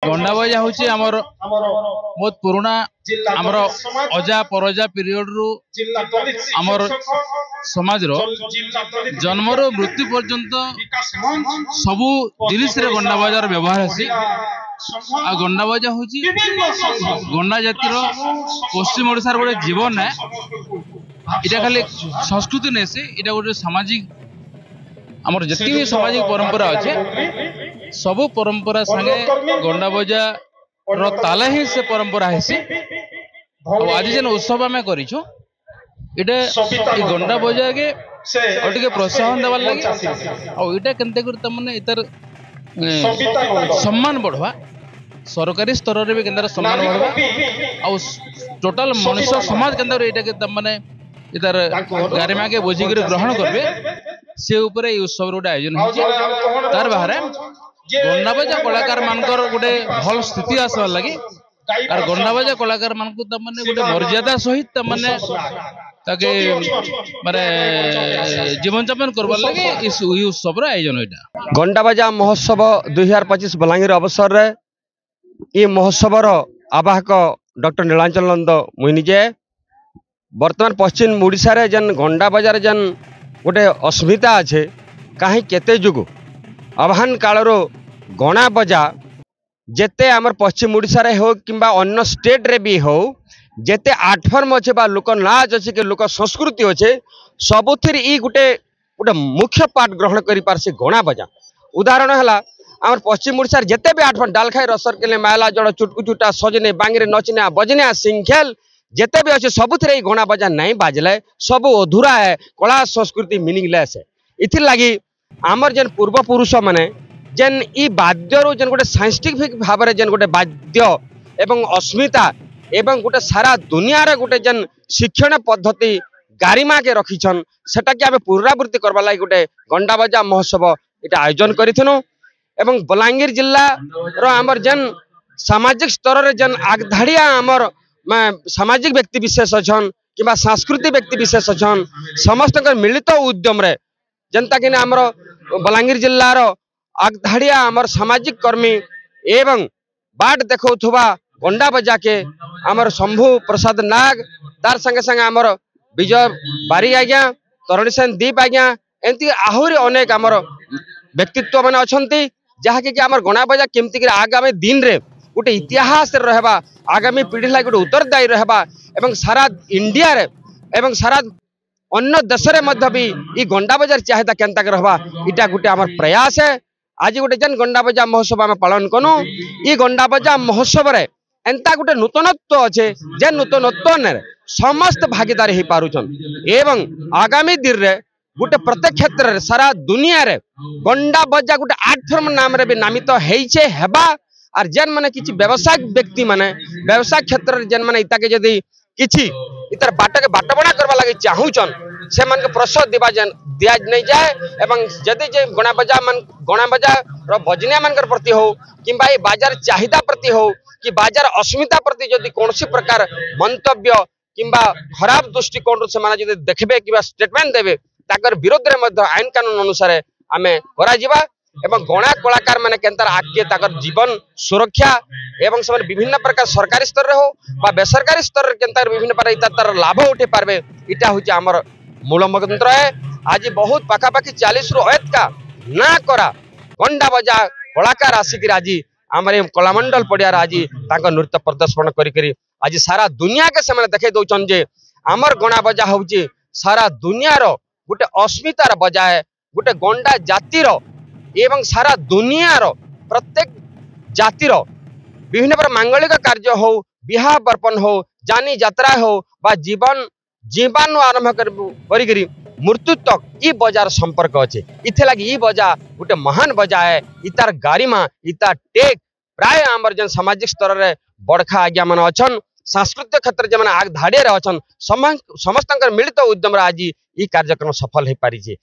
गंडा बजा हूँ आमर बहुत पुराना आमर अजा परजा पीरियड रु आमर समाज रो जन्म रो मृत्यु पर्यंत सबू जिनिस रे गंडा बजार व्यवहार है। आ गंडा बजा हूँ गंडा जातिर पश्चिम ओडिशार गोटे जीवन है। इटा खाली संस्कृति नहीं से इटा गोटे सामाजिक आमर जति भी सामाजिक परंपरा अच्छे सबू परंपरा संगे गंडा बजा रो ताला ही से परंपरा है। आज जेन उत्सव आम कर गंडा बजा के और प्रोत्साहन देवार लगे आईटा केनते कर इतार सम्मान बढ़वा सरकारी स्तर रे भी केंद्र सम्मान बढ़वा टोटल मनुष्य समाज केंद्र एटा के तमने इतार गारिमा के बुझिक ग्रहण करबे से ऊपर ये उत्सव गोटे आयोजन हो तार बाहर गंडा बजा कलाकार मानकर गोटे भल स्थिति आसबार लगी और गंडा बजा कलाकार मान गोटे मर्यादा सहित तमने ताके माने जीवन यापन करबार लगे इस उत्सव आयोजन होता गंडा बजा महोत्सव 2025 बलांगीर अवसर रे ये महोत्सव आवाहक डॉक्टर नीलांचल नंद मुई निजे वर्तमान पश्चिम ओडिशा रे जन गंडा बजार जन गोटे अस्मिता अच्छे कहीं केते जुग आह्वान कालर गणा बजा जेते आमर पश्चिम ओडिशा रे हो किंबा अन्य स्टेट रे भी हो जेते आर्टफॉर्म अच्छे बा लोक नाच अच्छे के लोक संस्कृति अच्छे सबुथिर ई गोटे गोटे मुख्य पार्ट ग्रहण करि पारसे गणा बजा। उदाहरण है आमर पश्चिम ओडिशा जेते भी आर्टफॉर्म डालखाई रसर केले माला जड़ चुटकुचुटा सजने बांगरे नचने बजने सिंखेल जेते भी अच्छे सबुथिर गणा बजा नहीं बाजले सब अधूरा है कला संस्कृति मीनिंगलेस है। इथिर लगी आमर जेन पूर्वपुरुष माने जेन ई वाद्य रो जेन गोटे साइंटिफिक भाव में जेन गोटे वाद्य एवं अस्मिता एवं गोटे सारा दुनिया रे गोटे जेन शिक्षण पद्धति गारिमा के रखीछन सेटा कि आमे पुनरावृत्ति करबा लागि गोटे गंडा बजा महोत्सव इटा आयोजन करिथनु एवं बलांगीर जिल्ला रो आमर जेन सामाजिक स्तर रे जेन आगधाड़िया आमर सामाजिक व्यक्ति विशेष अच्छन कि सांस्कृतिक व्यक्ति विशेष अच्छन समस्त मिलित उद्यम रे जनता कि आमर बलांगीर जिल्लार आगधाड़िया आमर सामाजिक कर्मी एवं बाट देखा गंडा बजा के आमर शंभु प्रसाद नाग तार संगे संगे आमर विजय बारी आज्ञा तरुणी सेन दीप आज्ञा एमती आहरी अनेक आमर व्यक्तित्व मैंने अच्छा जहाँकि आमर गणा बजा केमती आगामी दिन रे गोटे इतिहास रहबा आगामी पीढ़ी लगी गोटे उत्तरदायी रहबा एवं सारा इंडिया रे एवं सारा अन्य देश रे मध्य भी ई गंडा बजार चाहिदा केनता के रहबा इटा गोटे आमर प्रयास है। आज गोटे जेन गंडा बजा महोत्सव आम पालन करूँ ई गंडा बजा महोत्सव रे एंता गोटे नूतनत्व अच्छे जे नूतनत्व ने समस्त भागीदारी हो पारुछन एवं आगामी दिन रे गोटे प्रत्येक क्षेत्र रे सारा दुनिया रे गंडा बजा गोटे आर्ट फॉर्म नाम रे भी नामित हेइछे हेबा और जेन माने किछि व्यवसायिक व्यक्ति माने व्यवसाय क्षेत्र जेन माने इता के जदी किछि इतर बाट के बाटबणा करबा लागि चाहूचन से मन के प्रोत्साहन दिबा जन दिया नहीं जाए एवं जदि जे गणा बजा रो बजनिया मन प्रति हो किंबा ए बाजार चाहिदा प्रति हो कि बाजार अस्मिता प्रति जदि कोनसी प्रकार मंतव्य किंबा खराब दृष्टिकोण से माने जदि देखबे किबा स्टेटमेंट देबे ताकर विरोध रे मध्य आईन कानून अनुसार आमे करा जिबा एवं गणा कलाकार माने केंतार आगे ताकर जीवन सुरक्षा एवं से विभिन्न प्रकार सरकारी स्तर रे हो बा बेसरकारी स्तर रे केंतार विभिन्न प्रकार तार लाभ उठे पारबे इटा होची हमर मूल मंत्र है। आज बहुत पाखापाखि 40 रु अधिक का ना करा गंडा बजा कलाकार आसिक आज आम कलामंडल पड़ियार आज नृत्य प्रदर्शन करी आज सारा दुनिया के से देखे दौन जे आमर गणा बजा हूँ सारा दुनिया गोटे अस्मितार बजा है गोटे गंडा जातिर एवं सारा दुनिया प्रत्येक जातिर विभिन्न प्रकार मांगलिक कार्य हो बिहा बर्पण हो जानी यात्रा हो बा जीवन जीवन आरंभ करी मृत्यु तक ई बजार संपर्क अच्छे इथे लगी ई बजा गोटे महान बजा है इतार गारिमा इतार टेक प्राय आमर जन सामाजिक स्तर रे बड़खा आज्ञा मान अच्छन सांस्कृतिक क्षेत्र जो आग धाड़िया अच्छन समस्त मिलित उद्यम आज ई कार्यक्रम सफल हो पारी।